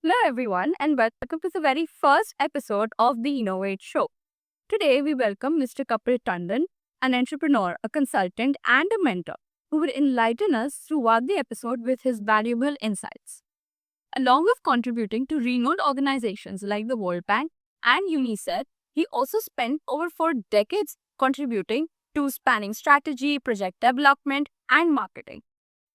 Hello, everyone, and welcome to the very first episode of the Innovate Show. Today, we welcome Mr. Kapil Tandon, an entrepreneur, a consultant, and a mentor who will enlighten us throughout the episode with his valuable insights. Along with contributing to renowned organizations like the World Bank and UNICEF, he also spent over 4 decades contributing to spanning strategy, project development, and marketing.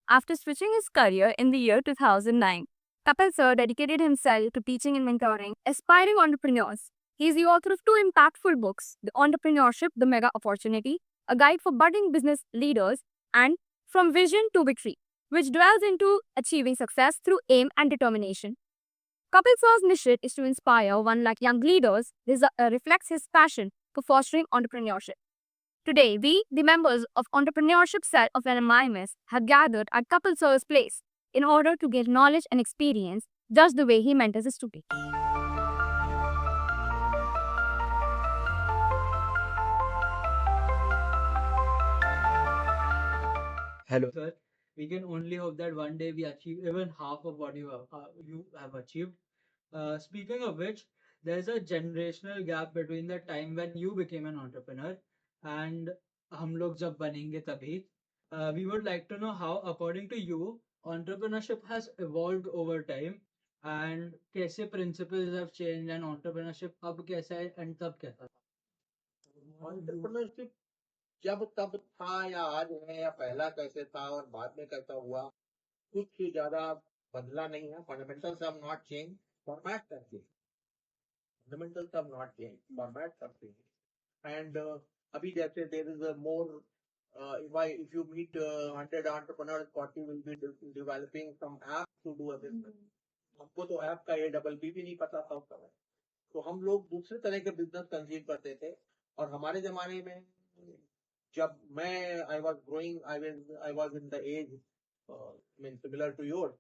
After switching his career in the year 2009, Kapil Sir dedicated himself to teaching and mentoring aspiring entrepreneurs. He is the author of two impactful books, The Entrepreneurship, The Mega Opportunity, a guide for budding business leaders, and From Vision to Victory, which dwells into achieving success through aim and determination. Kapil Sir's mission is to inspire 1 lakh young leaders. This reflects his passion for fostering entrepreneurship. Today, we, the members of entrepreneurship cell of NMIMS, have gathered at Kapil Sir's place in order to get knowledge and experience just the way he mentors his students. Hello, sir. We can only hope that one day we achieve even half of what you have achieved. Speaking of which, there's a generational gap between the time when you became an entrepreneur and हम लोग जब बनेंगे तभी. We would like to know how, according to you, entrepreneurship has evolved over time and कैसे principles have changed and entrepreneurship अब कैसा है and तब कैसा था. एंटरप्रेन्योरशिप जब तब था या आज है या पहला कैसे था और बाद में कैसा हुआ, कुछ ज्यादा बदला नहीं है. Fundamentals have not change, formats have change. Fundamentals have not change, formats have change. And अभी जैसे there is a more if you meet 100 entrepreneurs, 40 will be developing some apps to do a business. हमको तो app का ABB भी नहीं पता था उस समय. तो हम लोग दूसरे तरह के बिजनेस कंसीव करते थे. और हमारे जमाने में जब मैं I was growing, I was in the age mean similar to your,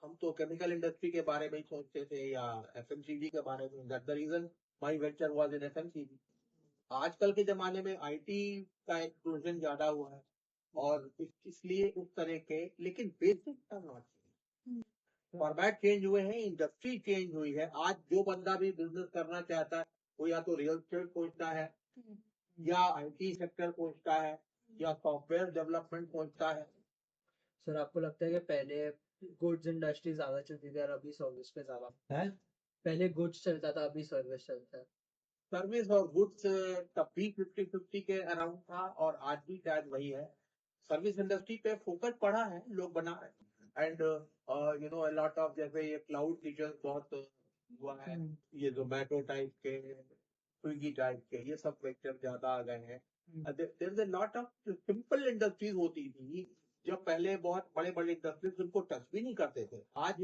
हम तो केमिकल इंडस्ट्री के बारे में ही सोचते थे या FMCG के बारे में. That the reason my venture was in FMCG. आजकल के जमाने में IT का एक्सप्लोजन ज्यादा हुआ है और इसलिए उस तरह के, लेकिन बेसिक नॉट फॉर्मेट चेंज हुए हैं, इंडस्ट्री चेंज हुई है. आज जो बंदा भी बिजनेस करना चाहता है वो या तो रियल एस्टेट पहुंचता है या IT सेक्टर पहुंचता है या सॉफ्टवेयर डेवलपमेंट पहुंचता है. सर आपको लगता है कि पहले गुड्स इंडस्ट्री ज्यादा चलती थी और अभी सर्विस पे ज्यादा है पहले गुड्स चलता था अभी सर्विस चलता है. सर्विस और गुड्स तब भी 50-50 के अराउंड था और आज भी शायद वही है. सर्विस इंडस्ट्री पे फोकस पड़ा है, लोग बना रहे हैं. And you know lot of, जैसे ये क्लाउड किचन बहुत हुआ है, ये जोमेटो टाइप के, स्विगी टाइप के, ये सब वेक्टर ज्यादा आ गए हैं. There is a lot of simple industries होती थी जब पहले, बहुत बड़े बड़े इंडस्ट्रीज उनको टच भी नहीं करते थे. आज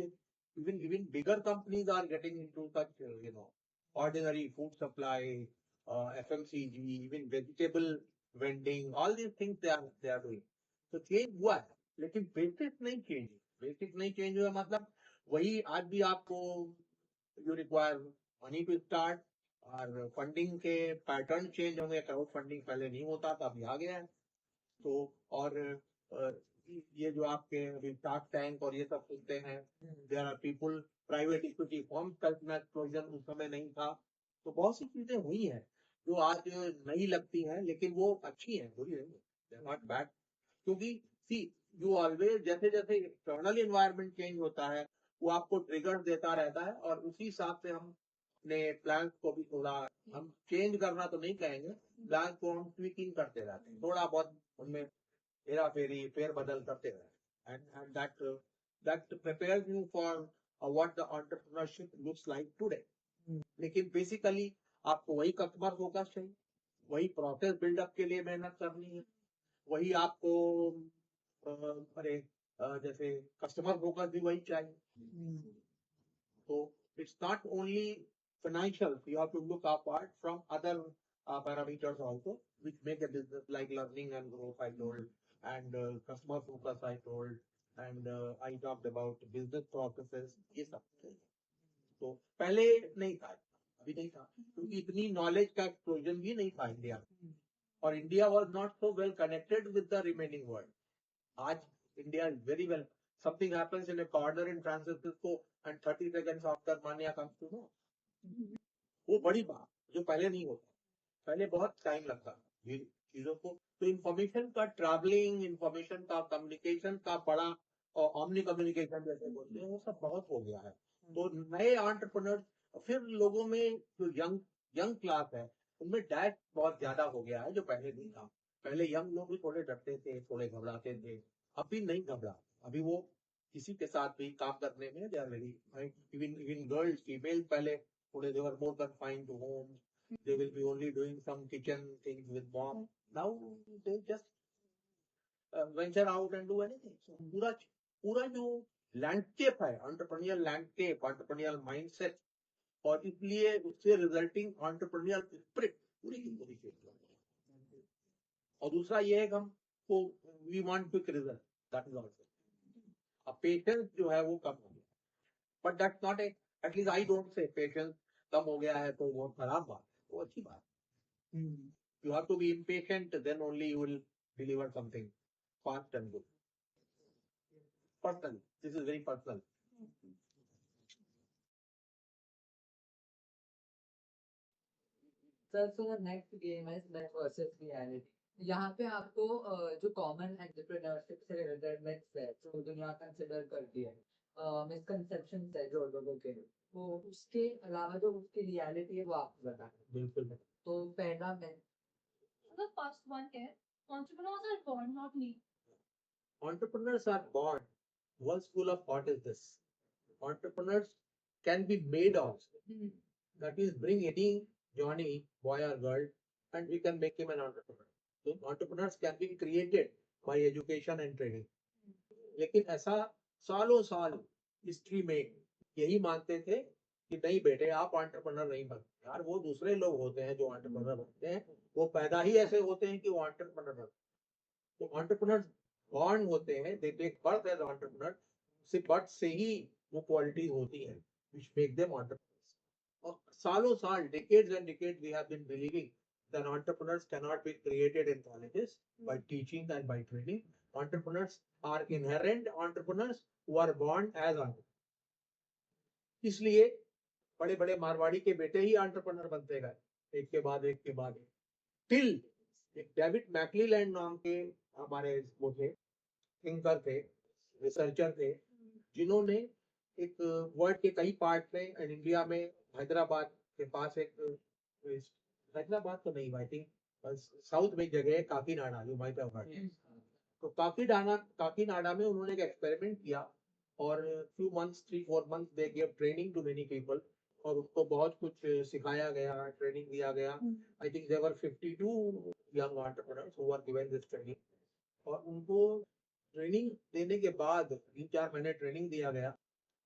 even bigger companies are getting into such, you know, ordinary food supply, FMCG, even vegetable vending, all these things they are doing. तो चेंज हुआ है लेकिन बेसिक नहीं चेंज हुआ. बेसिक नहीं चेंज हुआ मतलब वही आज भी आपको you require money to start. और फंडिंग के पैटर्न चेंज होंगे. क्राउड फंडिंग पहले नहीं होता था, अभी आ गया है. तो और ये जो आपके अभी शार्क टैंक और ये सब सुनते हैं, there are people, private equity firm का इतना एक्सप्लोजन उस समय नहीं था. तो बहुत सी चीजें हुई हैं जो आज नहीं लगती हैं, लेकिन वो अच्छी हैं, बुरी नहीं, दे आर नॉट बैड. क्योंकि सी, यू ऑलवेज, जैसे जैसे एक्सटर्नल एनवायरनमेंट चेंज होता है वो आपको ट्रिगर देता रहता है और उसी हिसाब से हम अपने प्लान्स को भी थोड़ा, हम चेंज करना तो नहीं कहेंगे, प्लान को हम ट्विकिंग करते रहते हैं, थोड़ा बहुत उनमें हेरा फेरी फेर बदल करते रहे. And that prepares you for what the entrepreneurship looks like today. लेकिन बेसिकली आपको वही कस्टमर फोकस चाहिए, वही प्रोसेस बिल्डअप के लिए मेहनत करनी है, वही आपको जैसे कस्टमर फोकस भी वही चाहिए. तो it's not only financial, you have to look apart from other parameters also which make a business, like learning and growth I told, and customer focus I told, and I talked about business processes, ये सब. तो पहले नहीं था, अभी नहीं था क्योंकि इतनी नॉलेज का एक्सप्लोजन भी नहीं था इंडिया में. और India was not so well connected with the remaining world. आज India is very well. something happens in a corner in San Francisco and 30 seconds after Mania comes to know. वो बड़ी बात जो पहले नहीं होता, पहले बहुत टाइम लगता था ये चीजों को। तो इंफॉर्मेशन का ट्रैवलिंग, इंफॉर्मेशन का कम्युनिकेशन का बड़ा, और ऑमनी कम्युनिकेशन जैसे बोलते हैं, वो सब बहुत हो गया है। तो नए एंटरप्रेन्योर, फिर लोगों में जो यंग यंग क्लास है उनमें डैश बहुत ज्यादा हो गया है जो पहले नहीं था। पहले यंग लोग भी थोड़े डरते थे, थोड़े घबराते थे, अभी नहीं घबरा। अभी वो किसी के साथ भी काम करने में they are very, even even girls female पहले थोड़े they were more confined to home. They will be only doing some kitchen things with mom. Now they just venture out and do anything. So पूरा पूरा जो landscape है, entrepreneurial landscape, entrepreneurial mindset, और इसलिए उससे resulting entrepreneurial spirit पूरी की पूरी चेंज हो गई। और दूसरा ये है कि हमको we want quick result, that is also. अब पेशेंस जो है वो कम हो गया, but that's not a, at least I don't say patience कम हो गया है तो बहुत खराब बात है, वो अच्छी बात है। You have to be impatient, then only you will deliver something fast and good. Personal, this is very personal. Sir, so the next game is myth versus reality. यहाँ पे आपको जो कॉमन एंटरप्रेन्योरशिप से रिलेटेड मिथ्स है जो दुनिया consider करती है, मिसकंसेप्शंस है जो लोगों के, वो उसके अलावा जो उसकी रियलिटी है वो आपको बताना। बिल्कुल। तो पहला myth, The first one is entrepreneurs are born, not need. Entrepreneurs are born. One school of thought is this: entrepreneurs can be made also. That is, bring any Johnny, boy or girl, and we can make him an entrepreneur. So entrepreneurs can be created by education and training. लेकिन ऐसा सालों साल history में यही मानते थे कि नहीं बेटे आप एंटरप्रेन्योर नहीं बनते यार, वो दूसरे लोग होते हैं जो एंटरप्रेन्योर बनते हैं, वो पैदा ही ऐसे होते हैं कि वो एंटरप्रेन्योर बनते हैं। तो एंटरप्रेन्योर बॉर्न होते हैं, they take birth as entrepreneur, से बर्थ से ही वो क्वालिटीज होती हैं व्हिच मेक देम एंटरप्रेन्योर्स। और सालों साल, decades and decades, we have been believing that entrepreneurs cannot be created in colleges by teaching and by training. Entrepreneurs are inherent entrepreneurs who are born as entrepreneurs. इसलिए बड़े बड़े मारवाड़ी के बेटे ही entrepreneur बनते गए, एक के बाद एक के बाद एक, टिल एक डेविड मैकलीलैंड नाम के हमारे वो थे, थिंकर थे, रिसर्चर थे, जिन्होंने एक वर्ल्ड के कई पार्ट में एंड इंडिया में हैदराबाद के पास एक, हैदराबाद तो नहीं, आई थिंक साउथ में जगह है Kakinada, you might have heard. तो काकीनाडा में उन्होंने एक एक्सपेरिमेंट किया और few months, 3-4 months they gave training to many people, और उनको बहुत कुछ सिखाया गया, ट्रेनिंग दिया गया। I think there were 52 young entrepreneurs who were given this training, और उनको ट्रेनिंग देने के बाद 3-4 महीने ट्रेनिंग दिया गया,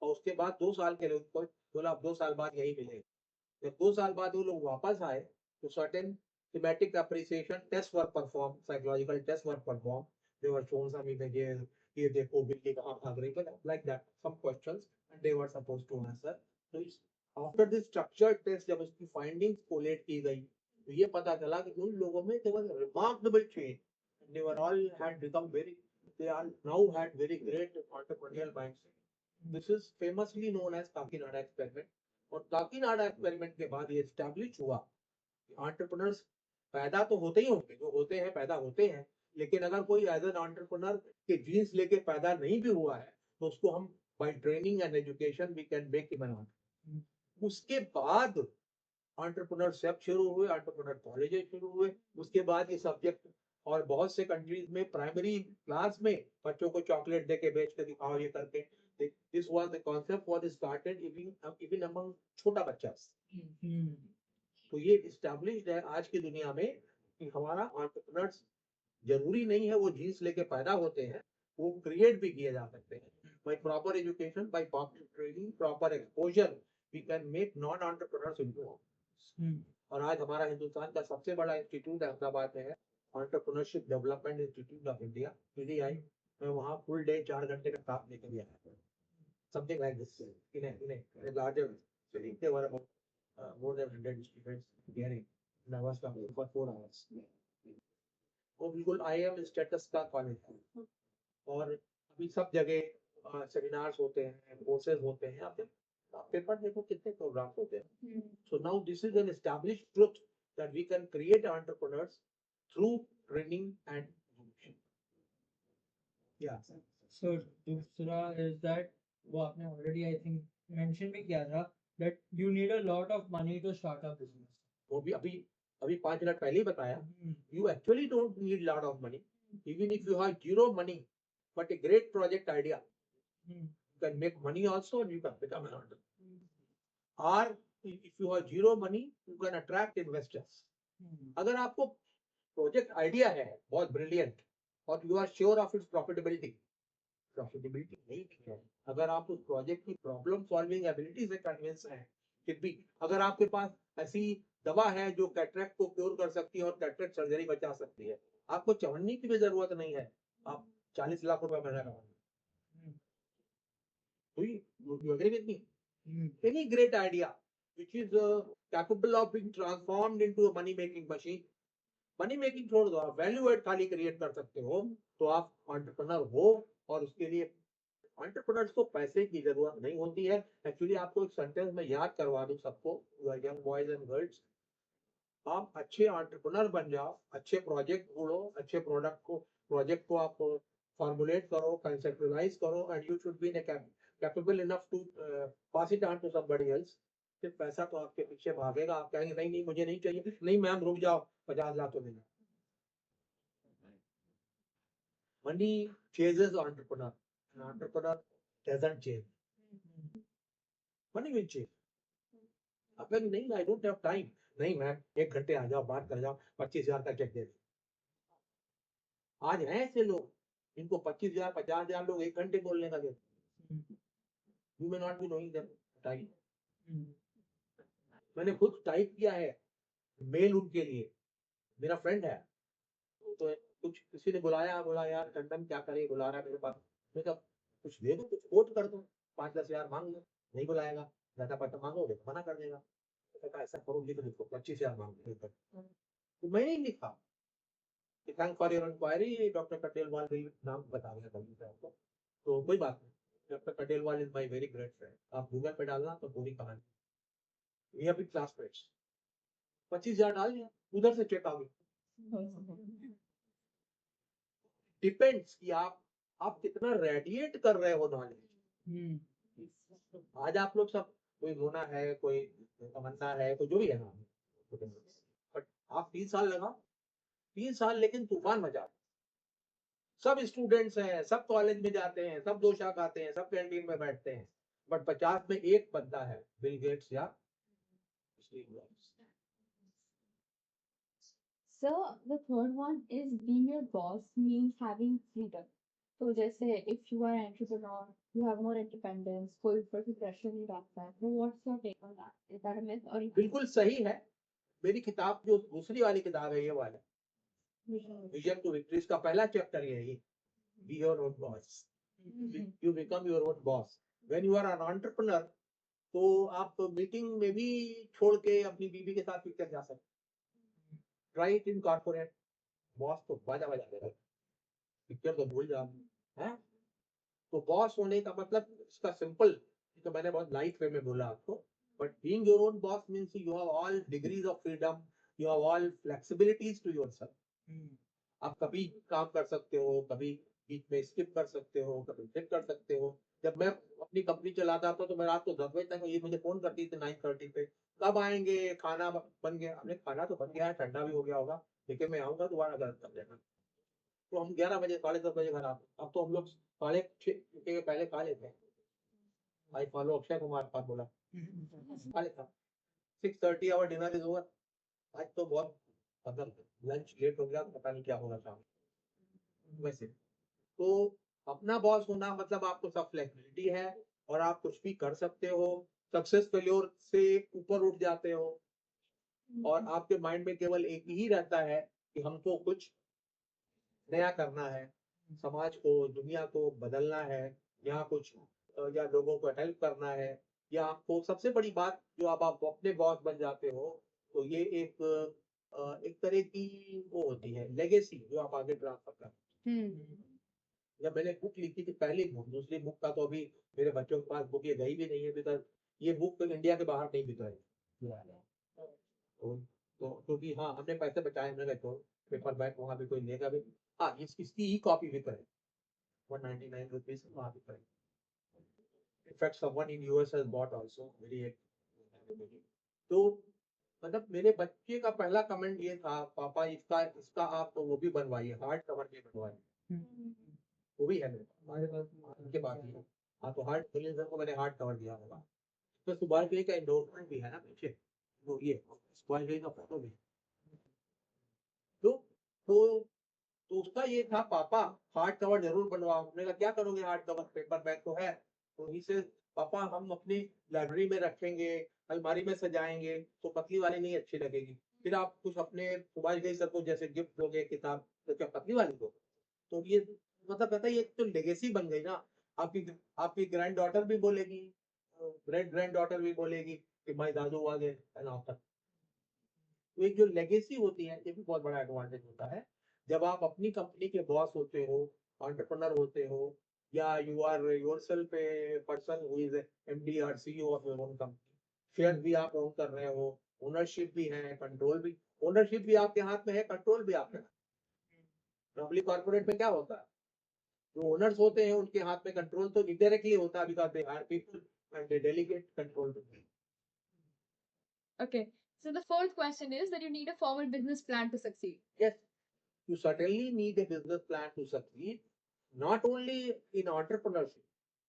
और उसके बाद 2 साल के लिए उनको बोला अब 2 साल बाद यही मिलेगा। जब 2 साल बाद वो लोग वापस आए तो certain thematic appreciation tests were performed, psychological tests were performed, they were shown some images, ये देखो बिल्ली कहाँ भाग रही है, like that, some questions, and they were supposed to answer. So it's after this structured test, जब उसकी findings collate की गई तो ये पता चला कि उन लोगों में there was a remarkable change, and they were all had become very, they are now had very great entrepreneurial mindset. This is famously known as Kakinada experiment, और काकीनाडा एक्सपेरिमेंट के बाद ये एस्टैब्लिश हुआ कि एंटरप्रेन्योर्स पैदा तो होते ही होंगे, जो होते हैं पैदा होते हैं, लेकिन अगर कोई एज एन एंटरप्रेन्योर के जीन्स लेके पैदा नहीं भी हुआ है तो उसको हम by training and education we can make him an entrepreneur. उसके बाद एंटरप्रेन्योरशिप शुरू हुए, एंटरप्रेन्योर कॉलेजेस शुरू हुए, उसके बाद ये सब्जेक्ट, और बहुत से कंट्रीज में प्राइमरी क्लास में बच्चों को चॉकलेट देके बेच के दिखाओ ये करके, this was the concept was started even among छोटा बच्चा। तो ये एस्टैब्लिश्ड है आज की दुनिया में कि हमारा एंटरप्रेन्योर्स जरूरी नहीं है वो जीन्स लेके पैदा होते हैं, वो क्रिएट भी किए जा सकते हैं by proper education, by proper training, proper exposure, we can make non entrepreneurs into. और आज हमारा हिंदुस्तान का सबसे बड़ा इंस्टीट्यूट अहमदाबाद में है, entrepreneurship development institute of India, PDI. मैं वहाँ फुल डे 4 घंटे का क्लास लेके गया था, something like this, in a larger city. There were about more than 100 students hearing, and I was talking for 4 hours. वो बिल्कुल IIM स्टेटस का कॉलेज है, और अभी सब जगह सेमिनार्स होते हैं, कोर्सेज होते हैं, आप पेपर देखो कितने प्रोग्राम्स होते हैं. So now this is an established truth that we can create entrepreneurs through training and education. Yeah. So दूसरा is that वो आपने already I think mention भी किया था that you need a lot of money to start a business. वो भी अभी 5 minute पहले ही बताया. You actually don't need lot of money. Even if you have zero money, but a great project idea, you can make money also and you can become an entrepreneur. Or if you have zero money, you can attract investors. अगर आपको project idea है बहुत brilliant और you are sure of its profitability नहीं है, अगर आप उस प्रोजेक्ट की प्रॉब्लम सॉल्विंग एबिलिटी से कन्विंस हैं, फिर भी अगर आपके पास ऐसी दवा है जो कैटरेक्ट को क्योर कर सकती है और कैटरेक्ट सर्जरी बचा सकती है, आपको चवन्नी की भी जरूरत नहीं है, आप 40 लाख रुपए महीना कमाएंगे. You agree with me? Any great idea which is capable of being transformed into a money making machine, money making छोड़ दो, आप वैल्यू एड खाली क्रिएट कर सकते हो तो आप एंटरप्रेन्योर हो. और उसके लिए एंटरप्रेन्योर्स को पैसे की जरूरत नहीं होती है. एक्चुअली आपको एक सेंटेंस में याद करवा दूं सबको, यंग बॉयज एंड गर्ल्स, आप अच्छे एंटरप्रेन्योर बन जाओ, अच्छे प्रोजेक्ट ढूंढो, अच्छे प्रोजेक्ट को आप फॉर्मुलेट करो, कंसेप्चुअलाइज करो, and you should be capable enough to pass it on to somebody else. फिर पैसा तो आपके पीछे भागेगा. आप कहेंगे नहीं नहीं मुझे नहीं चाहिए, नहीं मैम रुक जाओ, 50 लाख तो देना. Money chases entrepreneur. An entrepreneur doesn't chase. Money will chase. आप कहेंगे नहीं आई डोंट हैव टाइम, नहीं मैम 1 घंटे आ जाओ, बात कर जाओ, 25,000 का चेक दे दो. आज हैं ऐसे लोग, इनको 25,000 50,000 लोग 1 घंटे बोलने का देते. You may not be knowing them time. मैंने खुद टाइप किया है मेल उनके लिए. मेरा फ्रेंड है, तो कुछ किसी ने बुलाया, बोला यार टंडन क्या करे, बुला रहा है मेरे पास. मैं कहा कुछ दे दो, कुछ कोट कर दो, 5-10 हजार मांग लो. नहीं बुलाएगा, ज्यादा पैसा मांगोगे तो मना कर देगा. तो कहा ऐसा करो, लिख दो 25,000 मांगो. तो मैंने ही लिखा thank for your enquiry, doctor Katelwal भी नाम बता दिया कभी से आपको, तो कोई बात नहीं. Doctor Katelwal is my very great friend. आप गूगल पे डालना तो पूरी कहानी. We have been classmates. 25,000 डाल दिया, उधर से चेक आ गया. डिपेंड्स कि आप कितना रेडिएट कर रहे हो नॉलेज. आज आप लोग सब, कोई रोना है, कोई तमन्ना है, कोई जो भी है ना, बट आप 3 साल लगा, 3 साल लेकिन तूफान मचा. सब स्टूडेंट्स हैं, सब कॉलेज में जाते हैं, सब 2 शाख आते हैं, सब कैंटीन में बैठते हैं, बट 50 में एक बंदा है, बिल गेट्स या Steve jobs. So the third one is being your boss means having freedom. So जैसे if you are an entrepreneur, you have more independence, कोई ऊपर से pressure नहीं डालता है. So what's your take on that? Is that a myth or बिल्कुल सही है. मेरी किताब जो दूसरी वाली किताब है, ये वाला vision? विजन टू विक्ट्री, इसका पहला चैप्टर यही, be your own boss. You become your own boss. When you are an entrepreneur, तो आप मीटिंग में भी छोड़ के अपनी बीवी के साथ पिक्चर जा सकते. Try it in corporate. Boss तो बाजा बजा देगा, पिक्चर तो भूल जाओ. हैं? तो बॉस होने का मतलब इसका सिंपल, तो मैंने बहुत लाइट वे में बोला आपको, but being your own boss means you have all degrees of freedom, you have all flexibilities to yourself. आप कभी काम कर सकते हो, कभी बीच में स्किप कर सकते हो, कभी ब्रेक कर सकते हो. जब मैं अपनी कंपनी चलाता था तो मैं रात को 10 बजे तक, ये मुझे फोन करती थी 9:30 पे, कब आएंगे, खाना बन गया. हमने खाना तो बन गया है, ठंडा भी हो गया होगा, लेकिन मैं आऊंगा दोबारा गर्म कर देना. तो हम 11 बजे 10:30 बजे घर आते. अब तो हम लोग 6:30 के पहले खा लेते हैं. आई फॉलो अक्षय कुमार का बोला, खा लेता. 6:30 आवर डिनर इज ओवर. आज तो बहुत, अगर लंच लेट हो गया तो पता नहीं क्या होगा शाम. वैसे तो अपना बॉस होना मतलब आपको सब फ्लेक्सिबिलिटी है और आप कुछ भी कर सकते हो. सक्सेस फेल्योर से ऊपर उठ जाते हो और आपके माइंड में केवल एक ही रहता है कि हमको कुछ नया करना है, समाज को, दुनिया को बदलना है, या कुछ या लोगों को हेल्प करना है, या आपको सबसे बड़ी बात जो आप अपने बॉस बन जाते हो, तो ये एक तरह की वो होती है लेगेसी जो आप आगे ट्रांसफर करते जब मैंने बुक लिखी थी पहली बुक, दूसरी बुक का तो अभी मेरे बच्चों के पास बुक ये गई भी नहीं है, बिकॉज ये बुक तो इंडिया के बाहर नहीं बिक रही। तो क्योंकि हाँ हमने पैसे बचाए, मैंने तो पेपर बैग वहाँ भी कोई लेगा भी। हाँ इसकी ई कॉपी भी करें, 199 रुपीज वहाँ भी करें। In fact, someone in US has bought also very। तो मतलब मेरे बच्चे का पहला कमेंट ये था, पापा इसका इसका आप तो वो भी बनवाइए, हार्ड कवर भी बनवाइए। वो भी है मेरे पास, हमारे पास उनके पास ही है। हाँ तो हार्ड सर को मैंने हार्ड कवर दिया होगा। तो सुभाष घई का एंडोर्समेंट भी है ना पीछे, वो ये सुभाष घई का फोटो भी। तो तो तो उसका ये था, पापा हार्ड कवर जरूर बनवाओ। मैंने कहा क्या करोगे हार्ड कवर, पेपर बैग तो है। तो ही से पापा हम अपनी लाइब्रेरी में रखेंगे, अलमारी में सजाएंगे, तो पतली वाली नहीं अच्छी लगेगी। फिर आप कुछ अपने सुभाष घई सर को जैसे गिफ्ट दोगे किताब, तो क्या पतली वाली दो। तो ये मतलब कहता है ये तो लेगेसी बन गई ना। आपकी आपकी ग्रैंड डॉटर भी बोलेगी, ग्रेट ग्रैंड डॉटर भी बोलेगी कि भाई दादू आ गए है। तो एक जो लेगेसी होती है ये भी बहुत बड़ा एडवांटेज होता है। जब आप अपनी कंपनी के बॉस होते हो, एंटरप्रेन्योर होते हो, या you are yourself a person who is MD और CEO of your own company, share भी आप ओन कर रहे हो, ओनरशिप भी है, कंट्रोल भी, ओनरशिप भी आपके हाथ में है, कंट्रोल भी आपके हाथ में। नॉर्मली कॉर्पोरेट में क्या होता है, जो ओनर्स होते हैं उनके हाथ में कंट्रोल तो इनडायरेक्टली होता है, because they hire people and they delegate control to. Okay. So the fourth question is that you need a formal business plan to succeed. Yes, you certainly need a business plan to succeed, not only in entrepreneurship.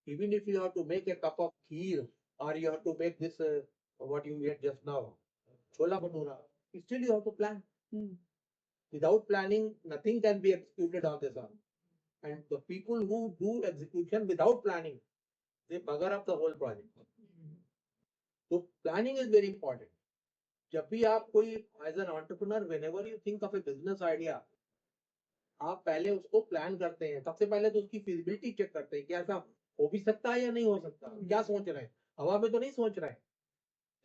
Even if you have to make a cup of kheer, or you have to make this, what you ate just now, chola bhatura, still you have to plan. Without planning, nothing can be executed on this earth. And the people who do execution without planning, they bugger up the whole project. So planning is very important. जब भी आप कोई as an entrepreneur, whenever you think of a business idea, आप पहले उसको plan करते हैं। सबसे पहले तो उसकी फिजिबिलिटी चेक करते हैं कि ऐसा हो भी सकता है या नहीं हो सकता, क्या सोच रहे हैं, हवा में तो नहीं सोच रहे हैं।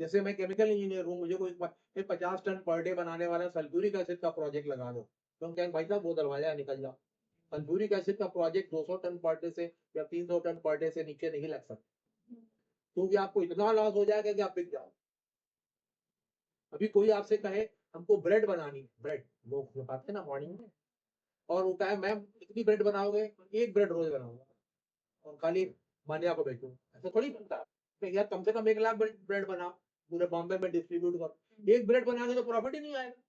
जैसे मैं केमिकल इंजीनियर हूँ, मुझे कोई 50 टन पर डे बनाने वाला सल्फ्यूरिक एसिड का प्रोजेक्ट लगा दो, तो हम कहेंगे भाई साहब वो दरवाजा निकल जाओ। सल्फ्यूरिक एसिड का प्रोजेक्ट 200 टन पर डे से या 300 टन पर डे से नीचे नहीं लग सकता, क्योंकि आपको इतना लॉस हो जाएगा कि आप बिक जाओ। अभी कोई आपसे कहे हमको ब्रेड बनानी, ब्रेड लोग जो खाते हैं ना मॉर्निंग में, और वो कहे मैम कितनी ब्रेड बनाओगे, एक ब्रेड रोज बनाऊंगा और खाली मान्या को बेचूंगा, ऐसा थोड़ी बनता है। यार कम से कम 1 लाख ब्रेड बनाओ, पूरे बॉम्बे में डिस्ट्रीब्यूट करो। एक ब्रेड बनाने तो प्रॉफिट ही नहीं आएगा।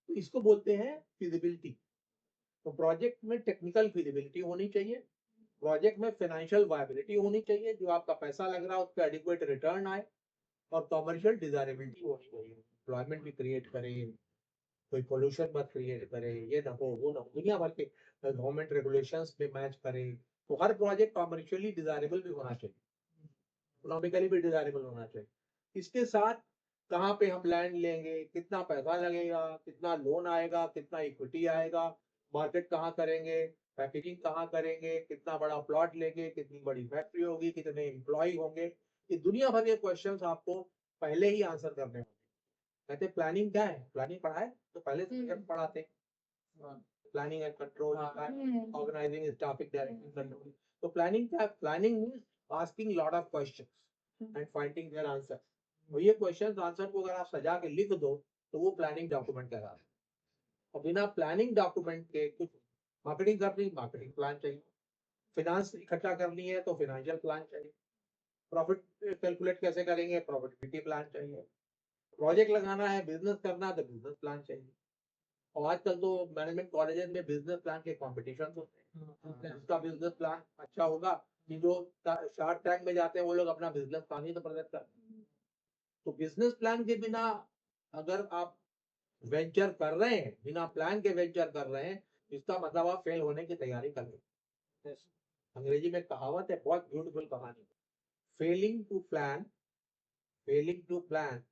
तो इसको बोलते हैं फिजिबिलिटी। तो प्रोजेक्ट में टेक्निकल फिजिबिलिटी होनी चाहिए, प्रोजेक्ट में फाइनेंशियल वायबिलिटी होनी चाहिए, जो आपका पैसा लग रहा है उस पर एडिक्वेट रिटर्न आए, और कमर्शियल डिजायरेबिलिटी होनी चाहिए, एम्प्लॉयमेंट भी क्रिएट करे, कोई पोल्यूशन मत क्रिएट करे, ये ना हो वो ना हो, दुनिया भर के गवर्नमेंट रेगुलेशंस में मैच करे। तो हर प्रोजेक्ट कमर्शियली डिजायरेबल भी होना चाहिए, इकोनॉमिकली भी डिजायरेबल होना चाहिए। इसके साथ कहाँ पे हम लैंड लेंगे, कितना पैसा लगेगा, कितना लोन आएगा, कितना इक्विटी आएगा, मार्केट कहाँ करेंगे, पैकेजिंग कहाँ करेंगे, कितना बड़ा प्लॉट लेंगे, कितनी बड़ी फैक्ट्री होगी, कितने एम्प्लॉय होंगे, ये दुनिया भर के क्वेश्चंस आपको पहले ही आंसर करने होंगे। कहते प्लानिंग क्या है, प्लानिंग पढ़ा है तो पहले से पढ़ाते, planning and control, organizing staffing directing control. तो प्लानिंग क्या है, planning means asking lot of questions and finding their answer. और ये क्वेश्चंस आंसर को अगर आप सजा के लिख दो तो वो प्लानिंग डॉक्यूमेंट कहलाता है। और बिना प्लानिंग डॉक्यूमेंट के कुछ, मार्केटिंग करनी, मार्केटिंग प्लान चाहिए, फाइनेंस इकट्ठा करनी है तो फाइनेंशियल प्लान चाहिए, प्रॉफिट कैलकुलेट कैसे करेंगे, प्रॉफिटेबिलिटी प्लान चाहिए, प्रोजेक्ट लगाना है, बिजनेस करना है तो बिजनेस प्लान चाहिए। और आजकल तो मैनेजमेंट कॉलेजेस में बिजनेस प्लान के कॉम्पिटिशन होते हैं, जिसका बिजनेस प्लान अच्छा होगा, कि जो शार्क टैंक में जाते हैं वो लोग अपना बिजनेस प्लान ही तो प्रेजेंट करते हैं। तो बिजनेस प्लान के बिना अगर आप वेंचर कर रहे हैं, बिना प्लान के वेंचर कर रहे हैं, इसका मतलब आप फेल होने की तैयारी कर रहे हैं। अंग्रेजी में कहावत है, बहुत ब्यूटीफुल कहानी, failing to plan, failing to plan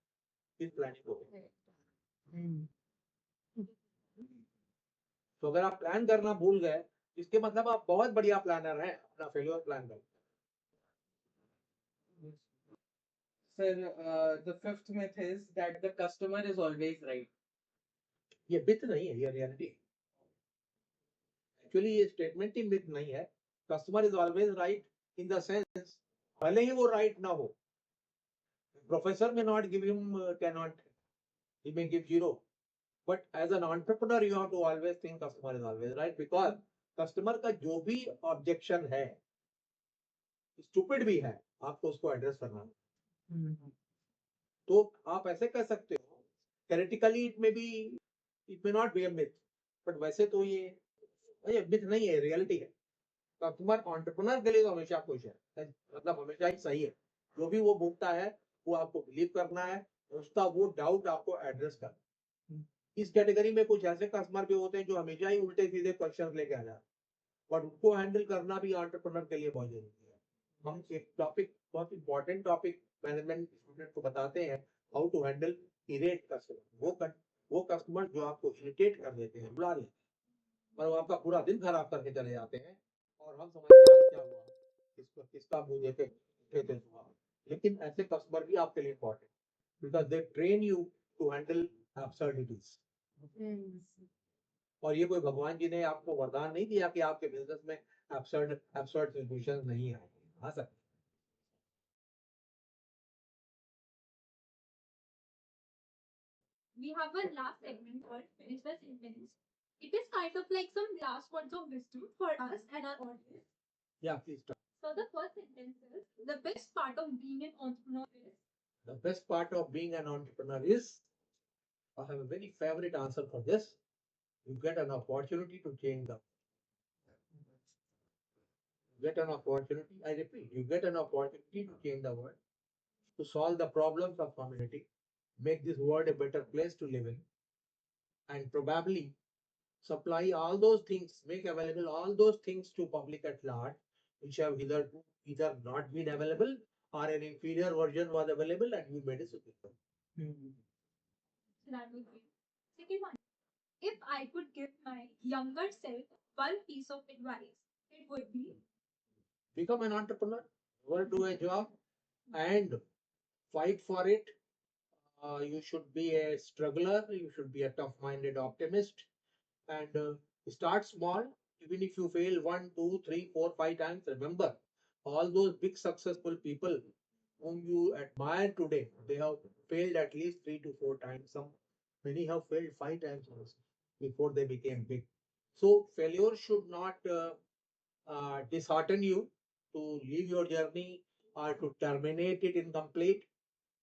is planning to fail. तो अगर आप प्लान करना भूल गए, इसके मतलब आप बहुत बढ़िया प्लानर हैं, अपना फेलियर प्लान करें। Sir, the fifth myth is that the customer is always right. ये मिथ नहीं है, ये रियलिटी है। एक्चुअली ये स्टेटमेंट ही मिथ नहीं है. Customer is always right in the sense, भले ही वो राइट ना हो. प्रोफेसर में not give him 10 on 10, he may give 0. But as an entrepreneur, you have to always think customer is always right, because customer का जो भी objection है, stupid भी है, आपको उसको एड्रेस करना है. तो आप ऐसे कह सकते हो, theoretically it may not be a myth, but वैसे तो ये myth नहीं है, रियलिटी है. कस्टमर एंटरप्रेन्योर के लिए तो हमेशा खुश है, मतलब हमेशा ही सही है. जो भी वो भूखता है वो आपको बिलीव करना है, उसका वो डाउट आपको एड्रेस करना है. इस कैटेगरी में कुछ ऐसे कस्टमर भी होते हैं जो हमेशा ही उल्टे सीधे क्वेश्चन लेके आ जाते हैं, बट उनको हैंडल करना भी एंटरप्रेन्योर के लिए बहुत जरूरी है. हम एक टॉपिक, बहुत इंपॉर्टेंट टॉपिक मैनेजमेंट स्टूडेंट को बताते हैं, हाउ टू हैंडल इरेट कस्टमर. वो कस्टमर जो आपको इरिटेट कर देते हैं, बुला लेते हैं, और वो आपका पूरा दिन खराब करके चले जाते हैं, और हम समझते हैं आज क्या हुआ, किसका मुंह देखे देते हुआ. लेकिन ऐसे कस्टमर भी आपके लिए important, because they train you to handle absurdities. और ये कोई भगवान जी ने आपको वरदान नहीं दिया कि आपके बिजनेस में absurd सिचुएशंस नहीं आएंगे, आ सकते. We have a last segment called Finish the Sentence. It is kind of like some last words of wisdom for us and our audience. Yeah, please start. So the first sentence is the best part of being an entrepreneur is. The best part of being an entrepreneur is, I have a very favorite answer for this, you get an opportunity to change the, I repeat, you get an opportunity to change the world, to solve the problems of community, make this world a better place to live in, and probably supply all those things, make available all those things to public at large, which have either not been available or an inferior version was available and you made it superior. So that would be. Second one. If I could give my younger self one piece of advice, it would be Become an entrepreneur, go do a job and fight for it. You should be a struggler, you should be a tough-minded optimist, and start small. Even if you fail 1, 2, 3, 4, 5 times, remember all those big successful people whom you admire today, they have failed at least 3 to 4 times. Many have failed 5 times also before they became big. So failure should not dishearten you to leave your journey or to terminate it incomplete.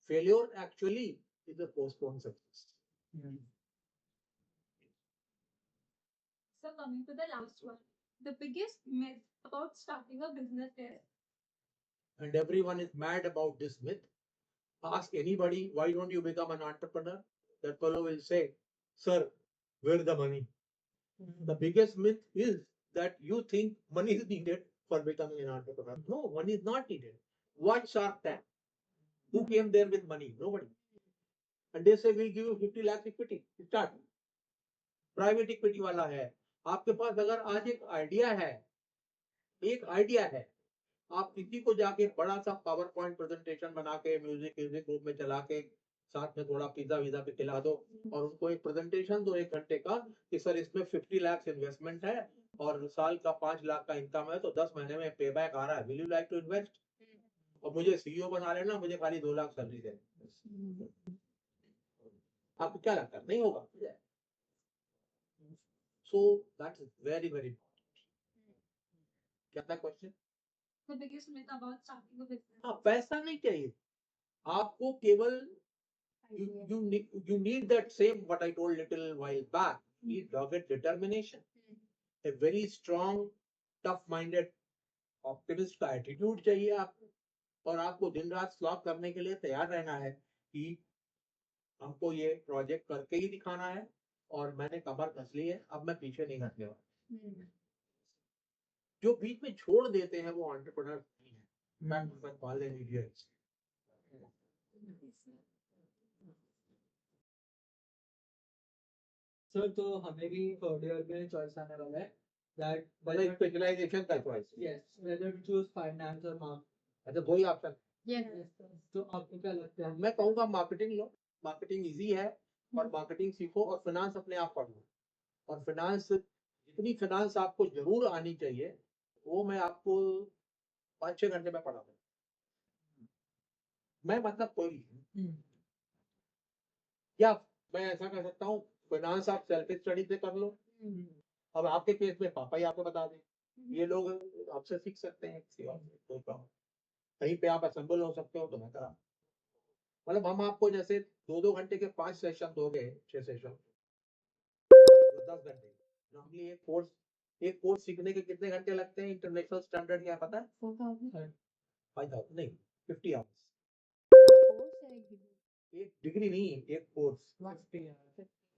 Failure actually is a postponed success. so coming to the last one. The biggest myth about starting a business is And everyone is mad about this myth. Ask anybody, why don't you become an entrepreneur? That fellow will say, sir, where's the money? The biggest myth is that you think money is needed for becoming an entrepreneur. No, money is not needed. Watch Shark Tank. Who came there with money? Nobody. And they say, we'll give you 50 lakhs equity. Start. Private equity वाला है. आपके पास अगर आज एक idea है, आप किसी को जाके बड़ा सा पावर पॉइंट प्रेजेंटेशन बना के म्यूजिक ग्रुप में चला के साथ में थोड़ा पिज्जा विजा पे खिला दो और उनको एक प्रेजेंटेशन दो 1 घंटे का कि सर इसमें 50 लाख इन्वेस्टमेंट है और साल का 5 लाख का इनकम है, तो 10 महीने में पे बैक आ रहा है, will you like to invest? और मुझे सीईओ बना लेना, मुझे खाली 2 लाख सैलरी दे. आपको क्या लगता है? नहीं होगा. So that is very very important. क्या था question? the biggest myth about starting a business. हाँ, पैसा नहीं चाहिए आपको, केवल you need that same what I told little while back. You need dogged determination, a very strong, tough-minded, optimist का attitude चाहिए आपको, और आपको दिन रात slog करने के लिए तैयार रहना है कि हमको ये प्रोजेक्ट करके ही दिखाना है और मैंने कमर कस ली है, अब मैं पीछे नहीं हटने वाला. जो बीच में छोड़ देते हैं वो एंटरप्रेन्योर नहीं है. मैं कॉल देम इडियट्स. सर तो हमें भी थर्ड ईयर में चॉइस आने वाला है दैट मतलब स्पेशलाइजेशन का choice. Yes whether to choose finance और मार्केटिंग. अच्छा, दो ही ऑप्शन. तो आपको क्या लगता है? मैं कहूँगा मार्केटिंग लो. मार्केटिंग इजी है और मार्केटिंग सीखो और फाइनेंस अपने आप पढ़ लो. और फाइनेंस जितनी फाइनेंस आपको जरूर आनी चाहिए वो मैं आपको 5-6 घंटे में पढ़ा दूँ। मैं मतलब कोई नहीं। या मैं ऐसा कर सकता हूँ, फाइनेंस आप सेल्फ स्टडी से कर लो। अब आपके केस में पापा ही आपको बता दें, ये लोग आपसे सीख सकते हैं किसी और से, कोई प्रॉब्लम। कहीं पे आप असेंबल हो सकते हो तो मैं करा, मतलब हम आपको जैसे 2-2 घंटे के 5 सेशन दोगे, 6 सेशन, 10 घंटे। नॉर्मली एक कोर्स सीखने के कितने घंटे लगते हैं इंटरनेशनल स्टैंडर्ड, क्या पता है? 4,000 5,000 नहीं, 50 आवर्स। course है एक degree. एक डिग्री नहीं, एक कोर्स।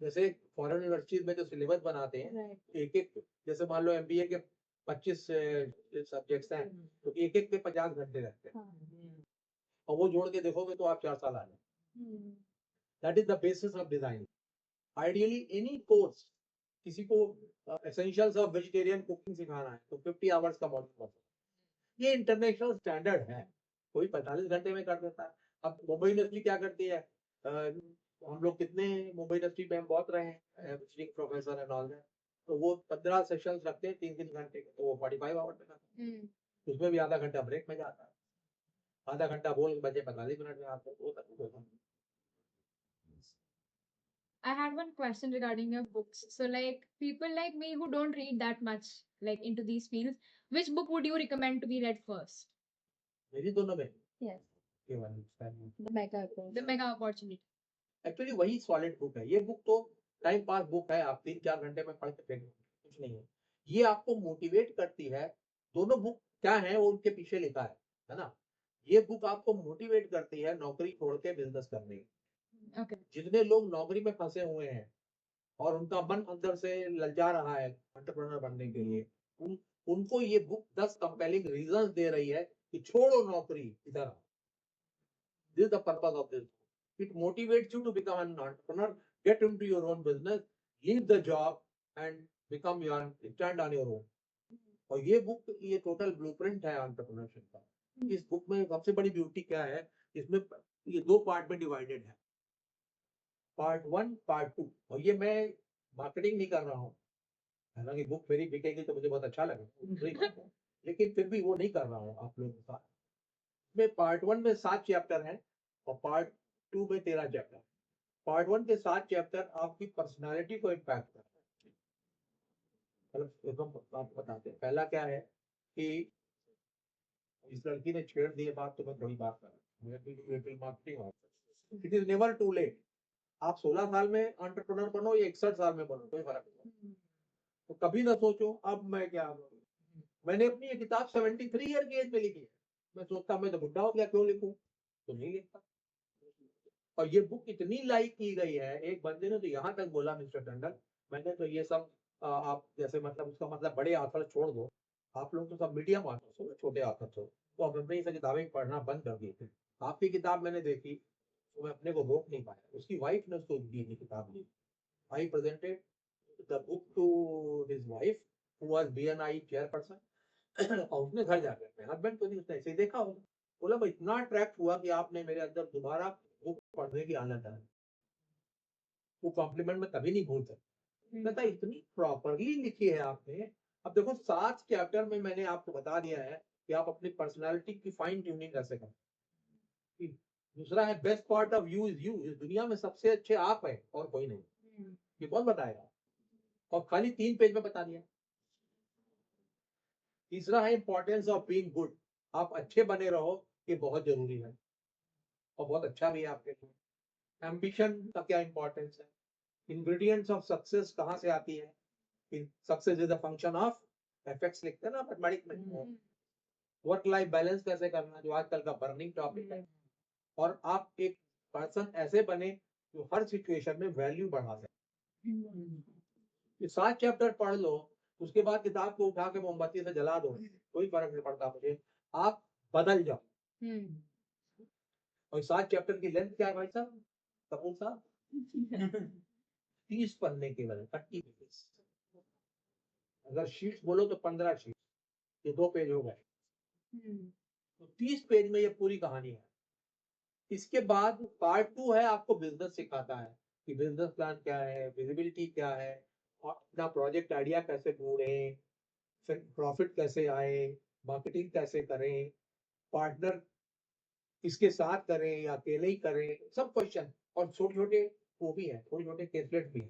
जैसे फॉरेन यूनिवर्सिटीज में जो सिलेबस बनाते हैं, Right. एक एक, जैसे मान लो एमबीए के 25 सब्जेक्ट्स हैं, तो एक एक के 50 घंटे लगते हैं, हाँ. और वो जोड़ के देखोगे तो आप 4 साल आ जाए। That is the basis of design. Ideally any course, किसी को एसेंशियल्स ऑफ वेजिटेरियन कुकिंग सिखाना है तो 50 आवर्स का मॉड्यूल होता है। ये इंटरनेशनल स्टैंडर्ड है, कोई 45 घंटे में कर देता है। अब मुंबई यूनिवर्सिटी क्या करती है, हम लोग कितने मुंबई यूनिवर्सिटी में हम बहुत रहे हैं, visiting professor and all that, तो वो 15 सेशंस रखते हैं 3-3 घंटे के, तो वो 45 आवर्स में करते हैं। उसमें भी आधा घंटा ब्रेक में जाता है, आधा घंटा बोल बचे 45 मिनट में आते हैं, वो तक होता है। I had one question regarding your books. So, like people like me who don't read that much, like into these fields, which book would you recommend to be read first? मेरी दोनों में Yes. केवल The mega course. The Mega Opportunity. Actually वही solid book है। ये book तो time pass book है, आप 3-4 घंटे में पढ़ के फेंक दो, कुछ नहीं है। ये आपको मोटिवेट करती है। दोनों बुक क्या है वो उनके पीछे लिखा है ना। ये बुक आपको मोटिवेट करती है नौकरी छोड़ के बिजनेस करने की। Okay. जितने लोग नौकरी में फंसे हुए हैं और उनका मन अंदर से ललचा रहा है एंटरप्रेन्योर बनने के लिए, उनको ये बुक 10 कंपेलिंग रीजंस दे रही है कि छोड़ो नौकरी, इधर आओ। This is the purpose of this. It motivates you to become an entrepreneur, get into your own business, leave the job and become your stand on your own. और ये book ये टोटल ब्लूप्रिंट है entrepreneurship का। इस book में सबसे बड़ी beauty क्या है, इसमें ये 2 पार्ट में डिवाइडेड है, पार्ट 1 पार्ट 2। और ये मैं मार्केटिंग नहीं कर रहा हूँ, हालांकि बुक मेरी बिकेगी तो मुझे बहुत अच्छा लगेगा, लेकिन फिर भी वो नहीं कर रहा हूँ आप लोगों के साथ। में पार्ट 1 में 7 चैप्टर हैं और पार्ट 2 में 13 चैप्टर। पार्ट 1 के 7 चैप्टर आपकी पर्सनालिटी को इम्पैक्ट करते हैं। मतलब आपको बताते हैं, पहला क्या है कि इस लड़की ने छेड़ दी बात, तो मैं थोड़ी बात कर रहा हूँ marketing. It is never too late. आप 16 साल में एंटरप्रेन्योर बनो या 61 साल में बनो, कोई फर्क नहीं। तो कभी ना सोचो अब मैं क्या करूं। मैंने अपनी ये किताब 73 ईयर की एज में लिखी है। मैं सोचता मैं तो बुढ़ा हो गया, क्यों लिखूं, तो नहीं लिखता। और ये बुक इतनी लाइक की गई है, एक बंदे ने तो यहाँ तक बोला, मिस्टर टंडन मैंने तो ये सब आप जैसे मतलब उसका मतलब बड़े ऑथर छोड़ दो, आप लोग तो सब मीडियम ऑथर्स हो, छोटे ऑथर्स हो, तो आप अपनी से किताबें पढ़ना बंद कर दिए थे। आपकी किताब मैंने देखी तो मैं अपने को रोक नहीं पाया। उसकी वाइफ ने उसको दी थी किताब ली। I presented the book to his wife who was BNI chairperson और उसने घर जाकर अपने हस्बैंड को दी। उसने ऐसे ही देखा होगा, बोला भाई इतना अट्रैक्ट हुआ कि आपने मेरे अंदर दोबारा बुक पढ़ने की आदत है। वो कॉम्प्लीमेंट में कभी नहीं भूल सकता। कहता इतनी प्रॉपरली लिखी है आपने। अब देखो 7 चैप्टर में मैंने आपको बता दिया है कि आप अपनी पर्सनालिटी की फाइन ट्यूनिंग कैसे करें। दूसरा है best part of you is you. इस दुनिया में सबसे अच्छे आप है और कोई नहीं। ये कौन बताएगा, और खाली 3 पेज में बता दिया। तीसरा है इंपॉर्टेंस ऑफ बीइंग गुड। आप अच्छे बने रहो, ये बहुत जरूरी है और बहुत अच्छा भी है आपके लिए। एम्बिशन का क्या इंपॉर्टेंस है, इंग्रेडिएंट्स ऑफ सक्सेस कहाँ से आती है, success is a function of effects लिखते हैं ना मैथमेटिक्स में। वर्क लाइफ बैलेंस कैसे करना, जो आजकल का बर्निंग टॉपिक है। और आप एक पर्सन ऐसे बने जो हर सिचुएशन में वैल्यू बढ़ा सके। ये 7 चैप्टर पढ़ लो, उसके बाद किताब को उठा के मोमबत्ती से जला दो, कोई फर्क नहीं पड़ता मुझे, आप बदल जाओ। और 7 चैप्टर की लेंथ क्या है भाई साहब, कपूर साहब? 30 पन्ने केवल, 30 पेजेस। अगर शीट्स बोलो तो 15 शीट, ये 2 पेज हो गए, तो 30 पेज में ये पूरी कहानी है। इसके बाद पार्ट 2 है, आपको बिजनेस सिखाता है कि बिजनेस प्लान क्या है, विजिबिलिटी क्या है, और अपना प्रोजेक्ट आइडिया कैसे ढूंढें, फिर प्रॉफिट कैसे आए, मार्केटिंग कैसे करें, पार्टनर इसके साथ करें या अकेले ही करें, सब क्वेश्चन। और छोटे छोटे वो भी है, छोटे छोटे केसलेट भी है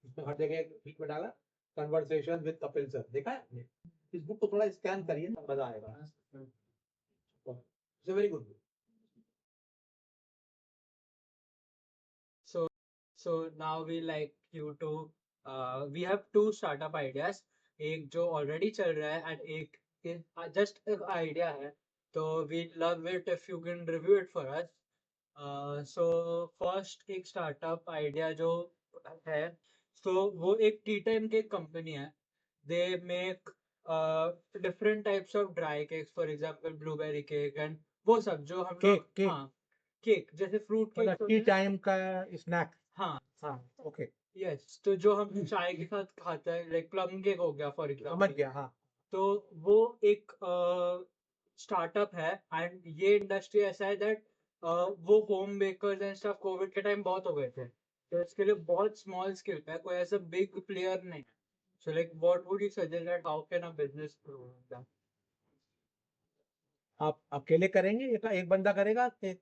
इसमें, हर जगह बीच में डाला कन्वर्सेशन विद कपिल सर, देखा है आपने? इस बुक को थोड़ा स्कैन करिए ना, मजा आएगा। It's very good. So, so now we like you to, we have two startup ideas. एक जो already चल रहा है and एक just एक idea है. तो we love it if you can review it for us. So first एक startup idea जो है, so वो एक टी टाइम केक कंपनी है. They make different types of dry cakes, for example blueberry cake and वो सब जो हम लोग, केक हाँ केक जैसे फ्रूट केक मतलब टी टाइम का स्नैक। हाँ हाँ ओके, यस, तो जो हम चाय के साथ खाते हैं, लाइक प्लम केक हो गया फॉर समझ एग्जांपल. गया। हाँ तो वो एक स्टार्टअप है एंड ये इंडस्ट्री ऐसा है दैट वो home bakers and stuff covid के टाइम बहुत हो गए थे, तो इसके लिए बहुत स्मॉल स्केल पे है, कोई ऐसा बिग प्लेयर नहीं है. So like what would you suggest that how can a business grow? आप अकेले करेंगे या एक बंदा करेगा कि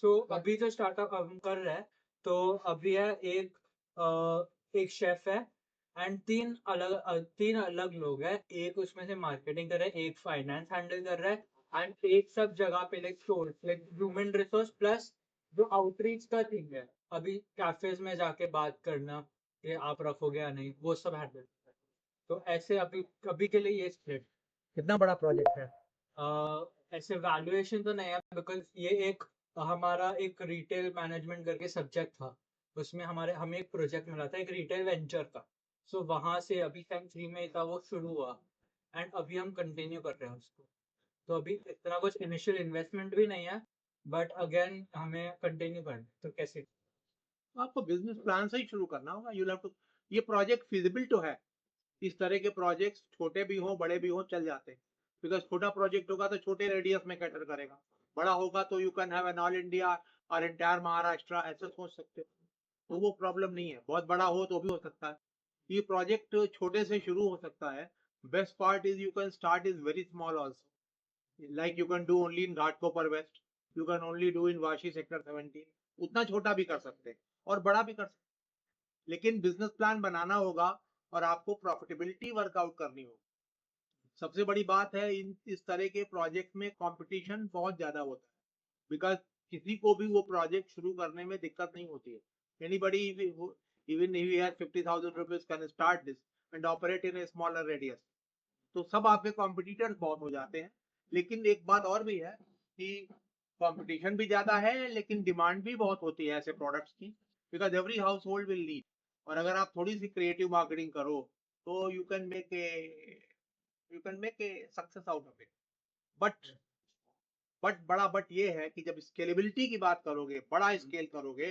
सो अभी जो स्टार्टअप हम कर रहे हैं, तो अभी है एक शेफ है एंड तीन अलग लोग हैं. एक उसमें से मार्केटिंग कर रहा है, एक फाइनेंस हैंडल कर रहा है एंड एक सब जगह पे like source like human resource plus जो आउटरीच का थिंग है, अभी कैफेज में जाके बात करना कि आप रखोगे या नहीं, वो सब हैंडल करता है. तो ऐसे अभी अभी के लिए ये स्प्लिट. कितना बड़ा प्रोजेक्ट है? ऐसे वैल्यूएशन तो नहीं है बिकॉज ये एक हमारा एक रिटेल मैनेजमेंट करके सब्जेक्ट था, उसमें हमें एक प्रोजेक्ट मिला था एक रिटेल वेंचर का. सो वहां से अभी टाइम 3 में था वो शुरू हुआ एंड अभी हम कंटिन्यू कर रहे हैं उसको. तो अभी इतना कुछ इनिशियल इन्वेस्टमेंट भी नहीं है, बट अगेन हमें कंटिन्यू करना है. तो कैसे? आपको बिजनेस प्लान से ही शुरू करना होगा। यू हैव टू, ये प्रोजेक्ट फिजिबल तो है। इस तरह के प्रोजेक्ट्स छोटे भी हों बड़े भी हों चल जाते हैं, बिकॉज छोटा प्रोजेक्ट होगा तो छोटे रेडियस में कैटर करेगा, बड़ा होगा तो you can have an all India और एंटायर महाराष्ट्र, ऐसे सोच सकते हो, तो वो प्रॉब्लम नहीं है। बहुत बड़ा हो तो भी हो सकता है, ये प्रोजेक्ट छोटे से शुरू हो सकता है. Best part is you can start is very small also, like you can do only in Ghatkopar west, you can only do in Vashi sector 17, उतना छोटा भी कर सकते हैं और बड़ा भी कर सकते हैं, लेकिन बिजनेस प्लान बनाना होगा और आपको प्रॉफिटेबिलिटी वर्कआउट करनी होगी. सबसे बड़ी बात है इस तरह के प्रोजेक्ट में कंपटीशन बहुत ज्यादा होता है, बिकॉज किसी को भी वो प्रोजेक्ट शुरू करने में दिक्कत नहीं होती है. Anybody even if he has 50,000 rupees can start this and operate in a smaller radius. तो सब आपके कॉम्पिटिटर्स बहुत हो जाते हैं. लेकिन एक बात और भी है कि कंपटीशन भी ज्यादा है लेकिन डिमांड भी बहुत होती है ऐसे प्रोडक्ट्स की, because every house hold will need. और अगर आप थोड़ी सी क्रिएटिव मार्केटिंग करो तो you can make a success out of it. But but ये है कि जब स्केलेबिलिटी की बात करोगे, बड़ा स्केल करोगे,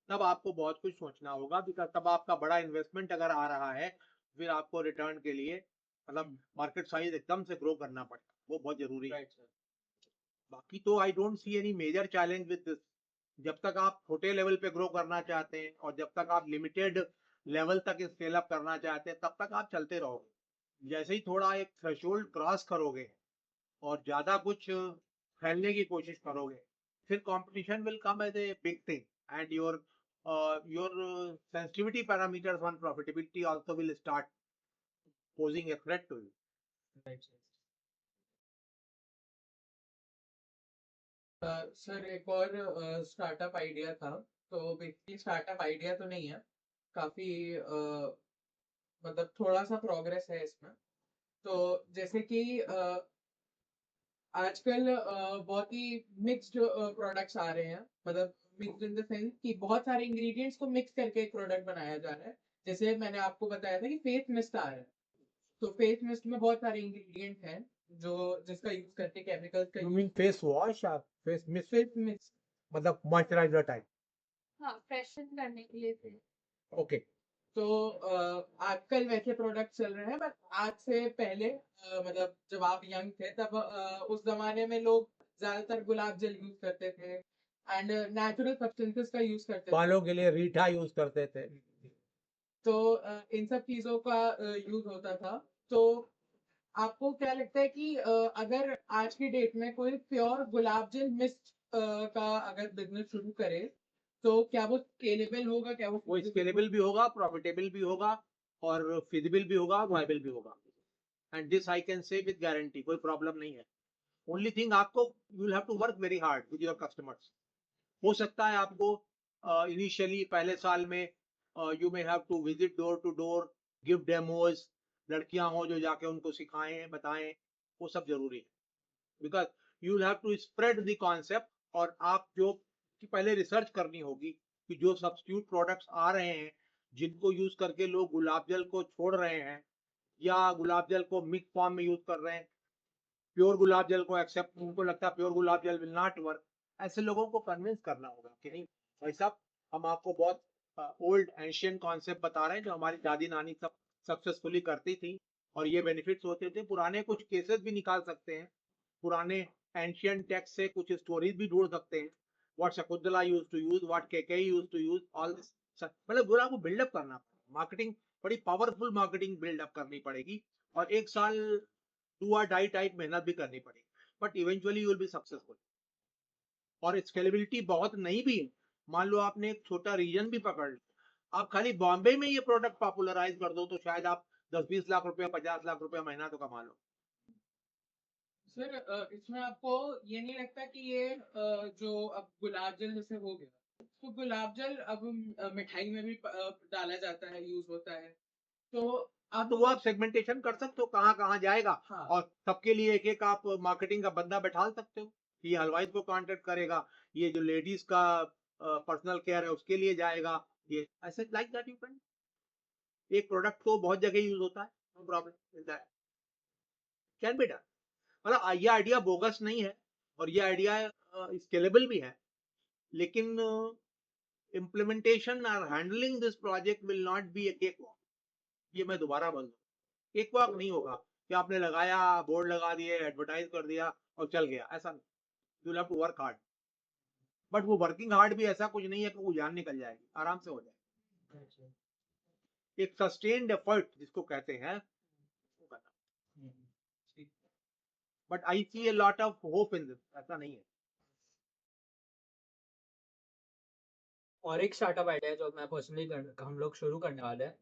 तब आपको बहुत कुछ सोचना होगा, बिकॉज तब आपका बड़ा इन्वेस्टमेंट अगर आ रहा है, फिर आपको रिटर्न के लिए मतलब मार्केट साइज एकदम से ग्रो करना पड़ेगा, वो बहुत जरूरी है. बाकी तो I don't see any major challenge with this. जब तक आप छोटे लेवल पे ग्रो करना चाहते हैं और जब तक आप लिमिटेड लेवल तक स्केल अप करना चाहते हैं, तब तक आप चलते रहोगे. जैसे ही थोड़ा एक थ्रेशोल्ड क्रॉस करोगे और ज्यादा कुछ फैलने की कोशिश करोगे, फिर competition will come as a big thing and your sensitivity parameters on profitability also will start posing a threat to you. Sir एक और स्टार्टअप आइडिया था, तो बेसिकली स्टार्टअप आइडिया तो नहीं है, काफी मतलब थोड़ा सा प्रोग्रेस है इसमें. तो जैसे कि आजकल बहुत ही मिक्स्ड प्रोडक्ट्स आ रहे हैं, मतलब मिक्स्ड इन द सेंस कि बहुत सारे इंग्रेडिएंट्स को मिक्स करके एक प्रोडक्ट बनाया जा रहा है. जैसे मैंने आपको बताया था कि फेस मिस्ट आ रहा है, तो फेस मिस्ट में बहुत सारे इंग्रेडिएंट हैं जो जिसका यूज करके केमिकल्स का You mean face wash or face mist? Face mist. मतलब मॉइस्चराइजर टाइप. हाँ, फ्रेशन करने के लिए थे. ओके. तो आजकल वैसे प्रोडक्ट चल रहे हैं, बट आज से पहले मतलब जब आप यंग थे तब उस जमाने में लोग ज्यादातर गुलाब जल यूज करते थे एंड नेचुरल सब्सटेंसेस का यूज करते थे. बालों के लिए रीठा यूज करते थे. तो इन सब चीजों का यूज होता था। तो आपको क्या लगता है कि अगर आज की डेट में कोई प्योर गुलाब जल मिस्ट का अगर बिजनेस शुरू करे तो क्या वो स्केलेबल होगा, क्या वो वो feasible स्केलेबल भी होगा, प्रॉफिटेबल भी होगा और फिजिबल भी होगा, वायबल भी होगा। And this I can say with guarantee, कोई प्रॉब्लम नहीं है। ओनली थिंग आपको you will have to work very hard with your customers. हो सकता है आपको इनिशियली पहले साल में you may have to visit door to door, give demos, लड़कियां हो जो जाके उनको सिखाएं बताएं, वो सब जरूरी है। Because you will have to spread the concept, और आप जो कि पहले रिसर्च करनी होगी कि जो सब्स्टिट्यूट प्रोडक्ट्स आ रहे हैं जिनको यूज करके लोग गुलाब जल को छोड़ रहे हैं या गुलाब जल को मिक्स फॉर्म में यूज कर रहे हैं, प्योर गुलाब जल को एक्सेप्ट, उनको लगता है प्योर गुलाब जल विल नॉट वर्क, ऐसे लोगों को कन्विंस करना होगा कि नहीं भाई साहब, हम आपको बहुत ओल्ड एंशियंट कॉन्सेप्ट बता रहे हैं जो हमारी दादी नानी सब सक्सेसफुली करती थी और ये बेनिफिट्स होते थे। पुराने कुछ केसेस भी निकाल सकते हैं, पुराने एंशियंट टेक्स्ट से कुछ स्टोरीज भी ढूंढ सकते हैं, what Shakuntala use to use, what केकेई use to use, all this. मतलब पूरा को बिल्डअप करना, मार्केटिंग बड़ी पावरफुल मार्केटिंग बिल्डअप करनी पड़ेगी और एक साल डू और डाई टाइप मेहनत भी करनी पड़ेगी, but eventually you will be successful. और स्केलेबिलिटी बहुत नहीं भी है। मान लो आपने एक छोटा रीजन भी पकड़ लिया, आप खाली बॉम्बे में ये प्रोडक्ट पॉपुलराइज कर दो तो शायद आप 10-20 लाख रुपया, 50 लाख रुपया महीना तो कमा लो। सर इसमें आपको ये नहीं लगता कि ये जो अब गुलाब जल जैसे हो गया, तो गुलाब जल अब मिठाई में भी डाला जाता है, यूज होता है, तो हाँ, तो वो आप सेगमेंटेशन कर सकते हो कहाँ कहाँ जाएगा। हाँ। और सबके लिए एक एक आप मार्केटिंग का बंदा बैठा सकते हो, ये हलवाई को कांटेक्ट करेगा, ये जो लेडीज का पर्सनल केयर है उसके लिए जाएगा, ये ऐसे लाइक दैट यू कैन। एक प्रोडक्ट को बहुत जगह यूज होता है, no problem, that can be done. मतलब ये आइडिया बोगस नहीं है और ये आइडिया स्केलेबल भी है, लेकिन इम्प्लीमेंटेशन और handling this project will not be A cake walk. ये मैं दोबारा बोल दूं, केक वॉक नहीं होगा कि आपने लगाया, बोर्ड लगा दिए, एडवर्टाइज कर दिया और चल गया, ऐसा नहीं। You have to work hard, but वो वर्किंग हार्ड भी ऐसा कुछ नहीं है कि वो जान निकल जाएगी, आराम से हो जाएगी। एक सस्टेन्ड एफर्ट जिसको कहते हैं वो करना। But I see a lot of hope in this, ऐसा नहीं है। और एक स्टार्टअप आइडिया जो मैं पर्सनली हम लोग शुरू करने वाले हैं,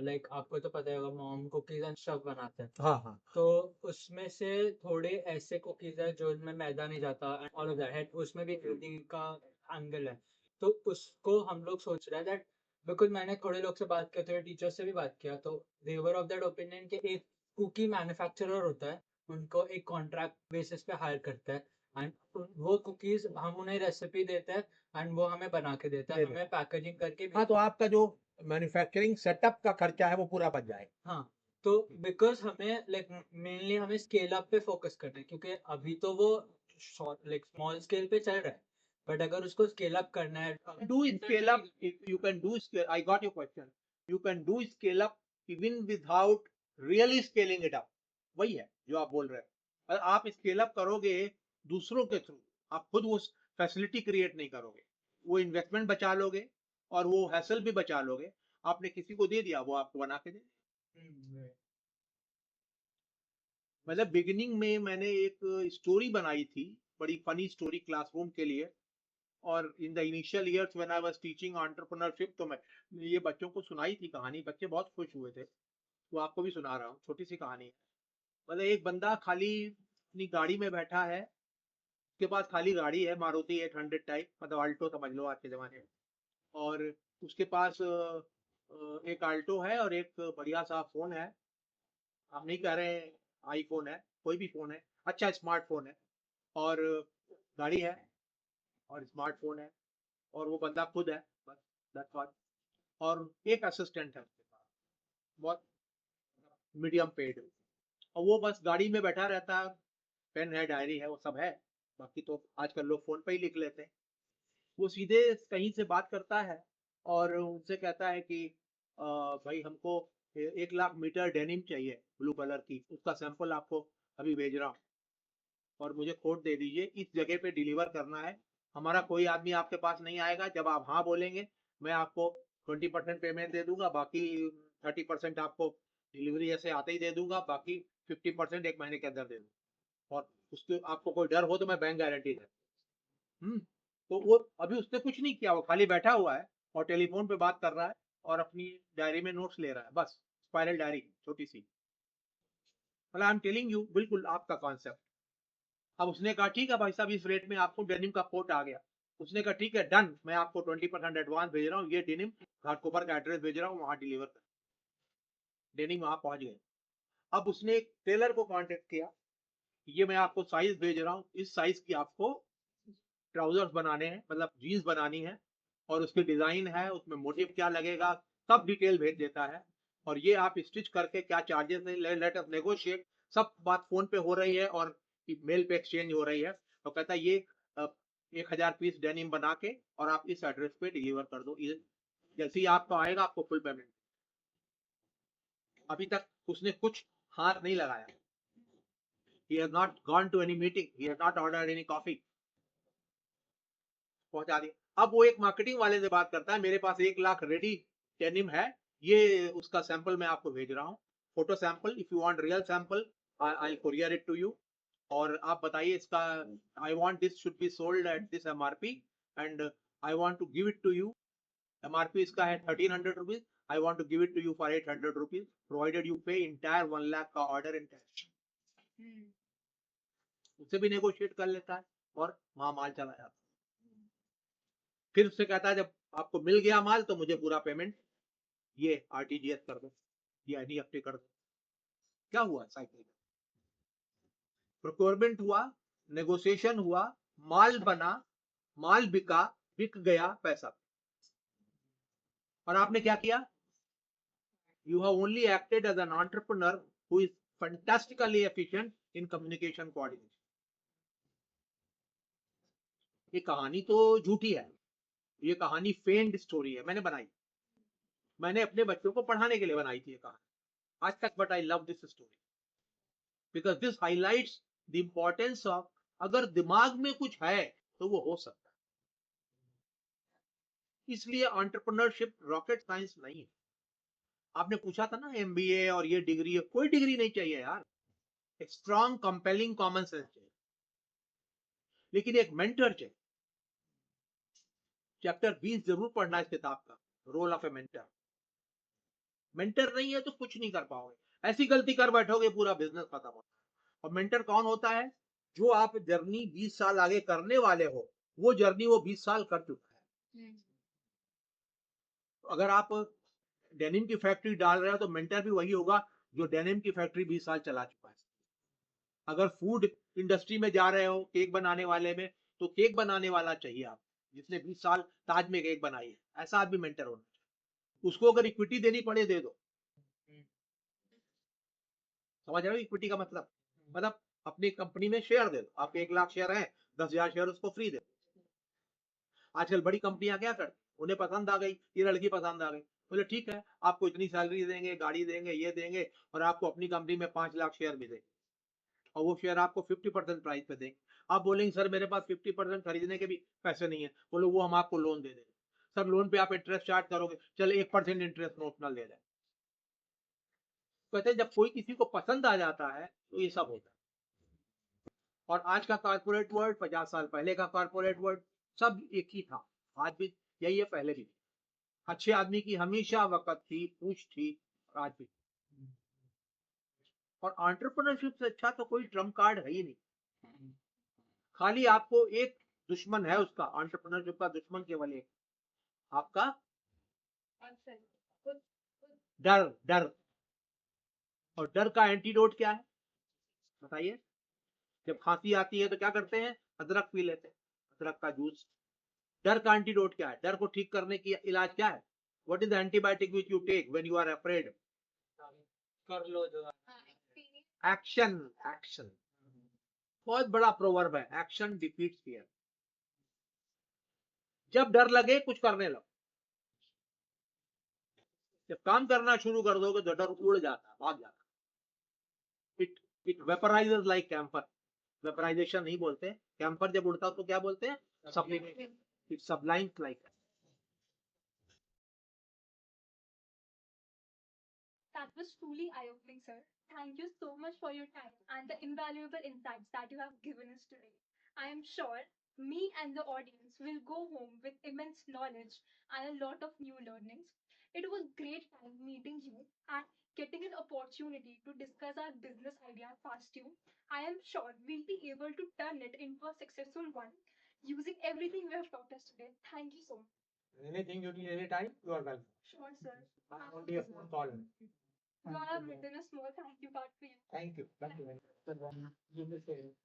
लाइक आपको तो पता ही होगा, मॉम कुकीज एंड स्टफ बनाते हैं। हाँ हाँ, तो उसमें से थोड़े ऐसे कुकीज है जो इनमें मैदा नहीं जाता, ऑल ऑफ दैट, उसमें भी हेल्दी का एंगल है। तो उसको हम लोग सोच रहे हैं दैट, बिकॉज मैंने थोड़े लोग से बात किया, थोड़े टीचर से भी बात किया, तो दे वर ऑफ दैट ओपिनियन कि एक कुकी मैन्युफैक्चरर होता है, उनको एक कॉन्ट्रैक्ट बेसिस पे हायर करता है, एंड वो कुकीज हम उन्हें रेसिपी देते हैं एंड वो हमें बना के देता है, दे हमें पैकेजिंग करके हाँ, तो आपका जो मैन्युफैक्चरिंग सेटअप का खर्चा है वो पूरा बच जाएगा। हाँ। तो बिकॉज हमें लाइक मेनली हमें स्केल अप पे फोकस करना है, क्योंकि अभी तो वो लाइक स्मॉल स्केल पे चल रहा है, बट अगर उसको स्केल अप करना है, Do scale up, if you can do scale, I got your question, you can do scale up even without really scaling it up, वही है जो आप बोल रहे हैं। अगर आप स्केल अप करोगे दूसरों के थ्रू, आप खुद वो फैसिलिटी क्रिएट नहीं करोगे, वो इन्वेस्टमेंट बचा लोगे और वो हैसल भी बचा लोगे। आपने किसी को दे दिया, वो आपको बना के दे। मतलब बिगिनिंग में मैंने एक स्टोरी बनाई थी, बड़ी फनी स्टोरी क्लासरूम के लिए, और in the initial years when I was teaching entrepreneurship, तो मैं ये बच्चों को सुनाई थी कहानी, बच्चे बहुत खुश हुए थे। तो आपको भी सुना रहा हूँ, छोटी सी कहानी है। मतलब एक बंदा खाली अपनी गाड़ी में बैठा है, उसके पास खाली गाड़ी है, मारुति 800 टाइप, मतलब आल्टो समझ लो आज के जमाने में, और उसके पास एक आल्टो है और एक बढ़िया सा फोन है। हम नहीं कह रहे आईफोन है, कोई भी फोन है, अच्छा स्मार्टफोन है, और गाड़ी है और स्मार्टफोन है, और वो बंदा खुद है, बस दैट्स ऑल। और एक असिस्टेंट है उसके पास, बहुत मीडियम पेड, और वो बस गाड़ी में बैठा रहता है, पेन है, डायरी है, वो सब है, बाकी तो आजकल लोग फोन पे ही लिख लेते हैं। वो सीधे कहीं से बात करता है और उनसे कहता है कि भाई हमको 1 लाख मीटर डेनिम चाहिए ब्लू कलर की, उसका सैंपल आपको अभी भेज रहा हूँ और मुझे कोड दे दीजिए, इस जगह पे डिलीवर करना है, हमारा कोई आदमी आपके पास नहीं आएगा, जब आप हाँ बोलेंगे मैं आपको 20% पेमेंट दे दूंगा, बाकी 30% आपको डिलीवरी ऐसे आते ही दे दूंगा, बाकी 50% एक महीने के अंदर दे दूंगा, और उसके आपको कोई डर हो तो मैं बैंक गारंटी दे। तो वो अभी उसने कुछ नहीं किया, वो खाली बैठा हुआ है और टेलीफोन पे बात कर रहा है और अपनी डायरी में नोट्स ले रहा है, बस स्पाइरल डायरी छोटी सी। मतलब आई एम टेलिंग यू, बिल्कुल आपका कॉन्सेप्ट। अब उसने कहा ठीक है भाई साहब, इस रेट में आपको डेनिम का कोट आ गया। उसने कहा ठीक है डन, मैं आपको 20% एडवांस भेज रहा हूँ, ये डेनिम घाटकोपर का एड्रेस भेज रहा हूँ, वहां डिलीवर कर। डेनिम वहां पहुंच गए। अब उसने एक टेलर को कांटेक्ट किया, ये मैं आपको साइज भेज रहा हूँ, इस साइज की आपको ट्राउजर्स बनाने हैं, मतलब जीन्स बनानी है, और उसकी डिजाइन है, उसमें मोटिव क्या लगेगा, सब डिटेल भेज देता है। और ये आप स्टिच करके क्या चार्जेस है, लेट अस नेगोशिएट। सब बात फोन पे हो रही है और मेल पे एक्सचेंज हो रही है। तो कहता है ये 1000 पीस डेनिम बना के और आप इस एड्रेस पे डिलीवर कर दो, जैसे ही आपको आएगा आपको फुल पेमेंट। अभी तक उसने कुछ हाथ नहीं लगाया। He has not gone to any meeting, he has not ordered any coffee, पहुंचा दिया। अब वो एक मार्केटिंग वाले से बात करता है, मेरे पास 1 लाख रेडी डेनिम है, ये उसका सैंपल मैं आपको भेज रहा हूँ, photo sample, if you want real sample I courier it to you, और आप बताइए इसका, I want this should be sold at this MRP and I want to give it to you. MRP इसका है 1300 rupees, I want to give it to you for 800 rupees, provided you pay entire 1 lakh का order in cash. उससे भी negotiate कर लेता है और वहां माल चला जाता है। फिर उससे कहता है जब आपको मिल गया माल तो मुझे पूरा पेमेंट ये आरटीजीएस कर दो, ये एनईएफटी कर दो। क्या हुआ साइकिल? प्रोक्योरमेंट हुआ, नेगोशिएशन हुआ, माल बना, माल बिका, बिक गया, पैसा। और आपने क्या किया? You have only acted as an entrepreneur who is fantastically efficient in communication coordination. ये कहानी तो झूठी है, ये कहानी फेंड स्टोरी है, मैंने बनाई, मैंने अपने बच्चों को पढ़ाने के लिए बनाई थी ये कहानी आज तक, but I love this story because this highlights the importance of, अगर दिमाग में कुछ है तो वो हो सकता है। इसलिए एंटरप्रेन्योरशिप रॉकेट साइंस नहीं है। आपने पूछा था ना एमबीए और ये डिग्री, कोई डिग्री नहीं चाहिए यार, एक स्ट्रॉन्ग कंपेलिंग कॉमन सेंस चाहिए, लेकिन एक मेंटर चाहिए। चैप्टर 20 जरूर पढ़ना इस किताब का, role of a mentor. Mentor नहीं है तो कुछ नहीं कर पाओगे, ऐसी गलती कर बैठोगे पूरा बिजनेस खत्म होता है। और मेंटर कौन होता है? जो आप जर्नी 20 साल आगे करने वाले हो, वो जर्नी वो 20 साल कर चुका है। अगर आप डेनिम की फैक्ट्री डाल रहे हो तो मेंटर भी वही होगा जो डेनिम की फैक्ट्री 20 साल चला चुका है। अगर फूड इंडस्ट्री में जा रहे हो, केक बनाने वाले में, तो केक बनाने वाला चाहिए आप, जिसने 20 साल ताज में केक बनाई है, ऐसा आदमी मेंटर होना चाहिए। उसको अगर इक्विटी देनी पड़े दे दो। समझ रहे हो इक्विटी का मतलब? मतलब अपनी कंपनी में शेयर दे दो, आपके 1 लाख शेयर है, 10,000 शेयर उसको फ्री दे दो। आजकल बड़ी कंपनियां क्या करती, उन्हें पसंद आ गई, ये लड़की पसंद आ गई, बोले ठीक है आपको इतनी सैलरी देंगे, गाड़ी देंगे, ये देंगे, और आपको अपनी कंपनी में 5 लाख शेयर भी देंगे, और वो शेयर आपको 50% प्राइस पे देंगे। आप बोलेंगे सर मेरे पास 50% खरीदने के भी पैसे नहीं है, बोलो वो हम आपको लोन दे देंगे। सर लोन पे आप इंटरेस्ट चार्ज करोगे, चलो 1% इंटरेस्ट नोशनल ले जाए। कहते हैं जब कोई किसी को पसंद आ जाता है तो ये सब होता है। और आज का कॉर्पोरेट वर्ल्ड, 50 साल पहले का कॉर्पोरेट वर्ल्ड, सब एक ही था, आज भी यही है, पहले भी। अच्छे आदमी की हमेशा वक़्त थी, पूछ थी, और आज भी। और एंटरप्रेन्योरशिप से अच्छा तो कोई ट्रम्प कार्ड है ही नहीं। खाली आपको एक दुश्मन है उसका, एंटरप्रेन्योरशिप का दुश्मन केवल एक, आपका डर। डर, और डर का एंटीडोट क्या है बताइए? जब खांसी आती है तो क्या करते हैं? अदरक पी लेते हैं, अदरक का जूस। डर का एंटीडोट क्या है? डर को ठीक करने की इलाज क्या है? What is the antibiotic which you take when you are afraid? कर लो जो एक्शन। एक्शन बहुत बड़ा प्रोवर्ब है, एक्शन डिफीट्स फियर। जब डर लगे कुछ करने लगो, जब काम करना शुरू कर दोगे तो डर उड़ जाता, भाग जाता। It vaporises like camphor. Vaporisation नहीं बोलते, कैंपर जब उड़ता तो क्या बोलते हैं? Sublimation. It sublimes like That was truly eye-opening, sir. Thank you so much for your time and the invaluable insights that you have given us today. I am sure me and the audience will go home with immense knowledge and a lot of new learnings. It was great time meeting you and getting an opportunity to discuss our business idea past you. I am sure we'll be able to turn it into a successful one using everything we have taught us today. Thank you so much. Anything you need anytime, you are welcome. Sure, sir. Only a phone call. You have written a small thank you card for you. Thank you. Thank you.